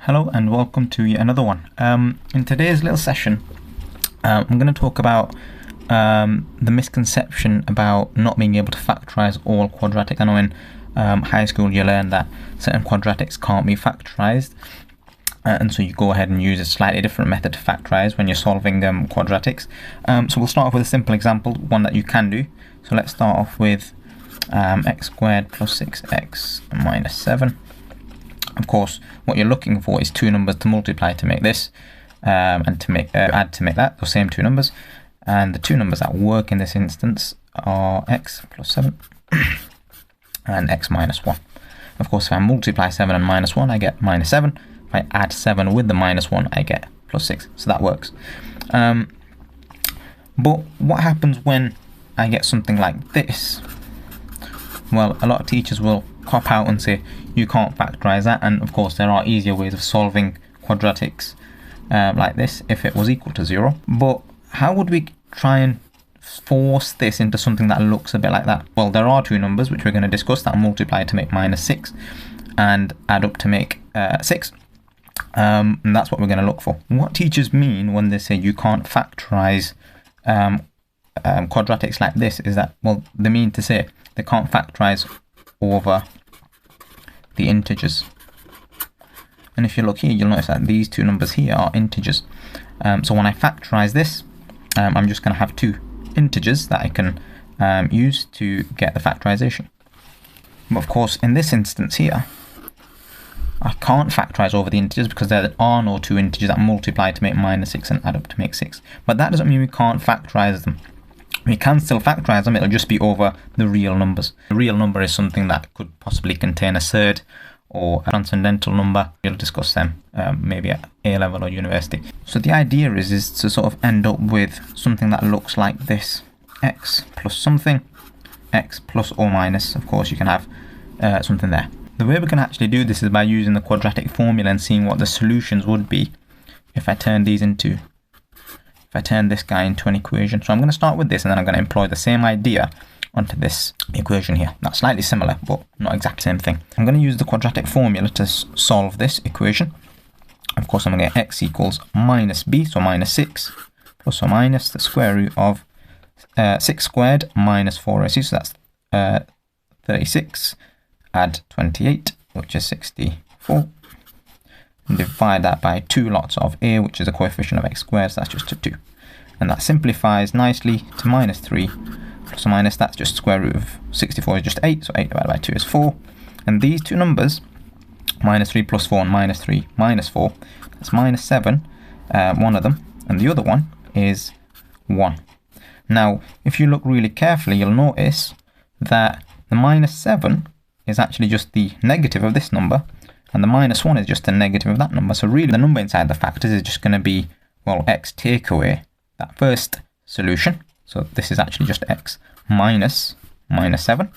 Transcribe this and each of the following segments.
Hello and welcome to yet another one. In today's little session, I'm going to talk about the misconception about not being able to factorize all quadratics. I know in high school you learn that certain quadratics can't be factorized, and so you go ahead and use a slightly different method to factorize when you're solving quadratics. So we'll start off with a simple example, one that you can do. So let's start off with x squared plus 6x minus 7. Of course, what you're looking for is two numbers to multiply to make this, and to make add to make that, those same two numbers. And the two numbers that work in this instance are x plus 7 and x minus 1. Of course, if I multiply 7 and minus 1, I get minus 7. If I add 7 with the minus 1, I get plus 6. So that works. But what happens when I get something like this? Well, a lot of teachers will cop out and say you can't factorize that, and of course there are easier ways of solving quadratics like this if it was equal to 0. But how would we try and force this into something that looks a bit like that? Well, there are two numbers which we're going to discuss that multiply to make minus 6 and add up to make 6, and that's what we're going to look for. What teachers mean when they say you can't factorize quadratics like this is that, well, they mean to say they can't factorize over the integers. And if you look here, you'll notice that these two numbers here are integers. So when I factorize this, I'm just going to have two integers that I can use to get the factorization. But of course, in this instance here, I can't factorize over the integers because there are no two integers that multiply to make minus 6 and add up to make 6. But that doesn't mean we can't factorize them. We can still factorize them, it'll just be over the real numbers. The real number is something that could possibly contain a surd or a transcendental number. We'll discuss them maybe at A level or university. So the idea is to sort of end up with something that looks like this. X plus something, x plus or minus. Of course you can have something there. The way we can actually do this is by using the quadratic formula and seeing what the solutions would be if I turn this guy into an equation. So I'm going to start with this and then I'm going to employ the same idea onto this equation here. That's slightly similar, but not exactly the same thing. I'm going to use the quadratic formula to solve this equation. Of course, I'm going to get x equals minus b, so minus 6, plus or minus the square root of 6 squared minus 4ac, so that's 36, add 28, which is 64. And divide that by 2 lots of a, which is a coefficient of x squared, so that's just a 2. And that simplifies nicely to minus 3 plus or minus, that's just square root of 64 is just 8, so 8 divided by 2 is 4. And these two numbers, minus 3 plus 4 and minus 3 minus 4, that's minus 7, one of them, and the other one is 1. Now, if you look really carefully, you'll notice that the minus 7 is actually just the negative of this number, and the minus 1 is just the negative of that number. So really the number inside the factors is just going to be, well, x take away that first solution. So this is actually just x minus 7.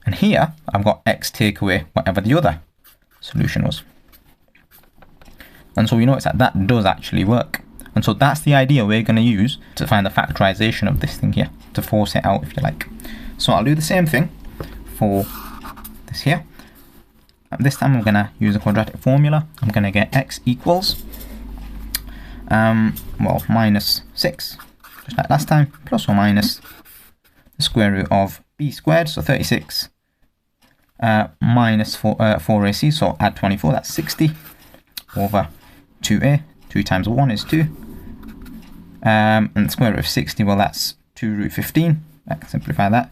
And here I've got x take away whatever the other solution was. And so we notice that that does actually work. And so that's the idea we're going to use to find the factorization of this thing here, to force it out if you like. So I'll do the same thing for this here. This time I'm going to use a quadratic formula. I'm going to get x equals, well, minus 6, just like last time, plus or minus the square root of b squared, so 36, minus 4ac, so add 24, that's 60, over 2a, 2 times 1 is 2, and the square root of 60, well, that's 2 root 15, I can simplify that,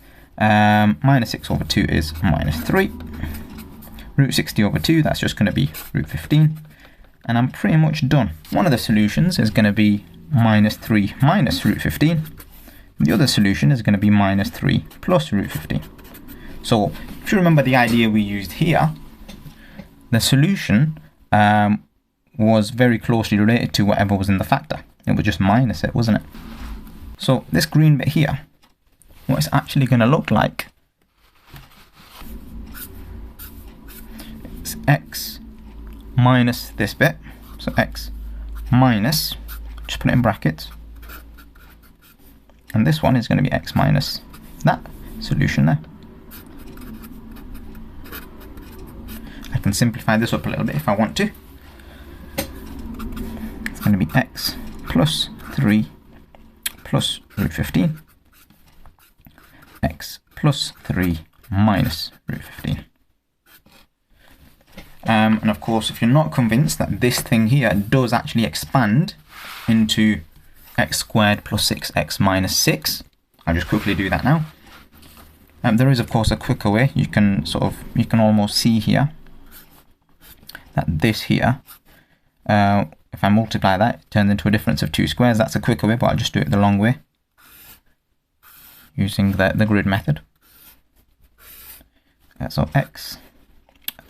minus 6 over 2 is minus 3. Root 60 over 2, that's just going to be root 15. And I'm pretty much done. One of the solutions is going to be minus 3 minus root 15. The other solution is going to be minus 3 plus root 15. So if you remember the idea we used here, the solution was very closely related to whatever was in the factor. It was just minus it, wasn't it? So this green bit here, what it's actually going to look like, x minus this bit, so x minus, just put it in brackets, and this one is going to be x minus that solution there. I can can simplify this up a little bit if I want to. It's going to be x plus 3 plus root 15, x plus 3 minus root 15. And of course, if you're not convinced that this thing here does actually expand into x squared plus 6x minus 6, I'll just quickly do that now. There is of course a quicker way. You can almost see here that this here, if I multiply that, it turns into a difference of 2 squares. That's a quicker way, but I'll just do it the long way using the grid method. So x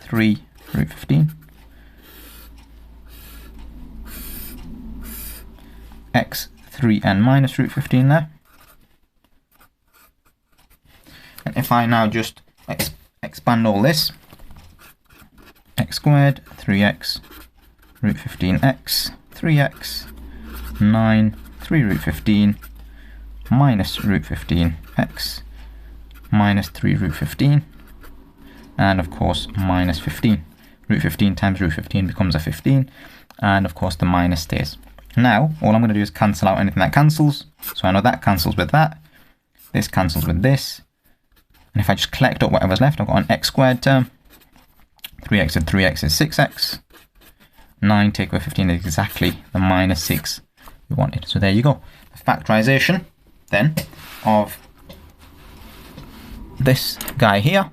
3 root 15, x 3 and minus root 15 there. And if I now just expand all this, x squared, 3x, root 15x, 3x, 9, 3 root 15, minus root 15x, minus 3 root 15, and of course minus 15. Root 15 times root 15 becomes a 15, and of course the minus stays. Now, all I'm going to do is cancel out anything that cancels. So I know that cancels with that, this cancels with this, and if I just collect up whatever's left, I've got an x squared term, 3x and 3x is 6x, 9 take away 15 is exactly the minus 6 we wanted. So there you go. The factorization then of this guy here,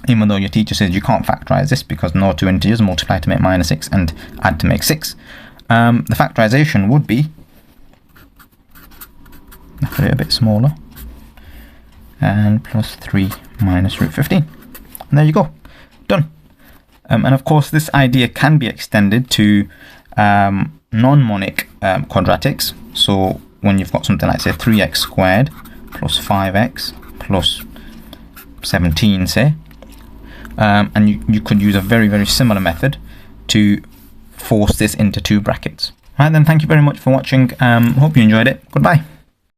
even though your teacher says you can't factorize this because no two integers multiply to make minus 6 and add to make 6, the factorization would be, I'll put it a bit smaller, and plus 3 minus root 15. And there you go, done. And of course this idea can be extended to non-monic quadratics. So when you've got something like say 3x squared plus 5x plus 17 say, and you could use a very, very similar method to force this into 2 brackets. Alright then, thank you very much for watching. Hope you enjoyed it. Goodbye.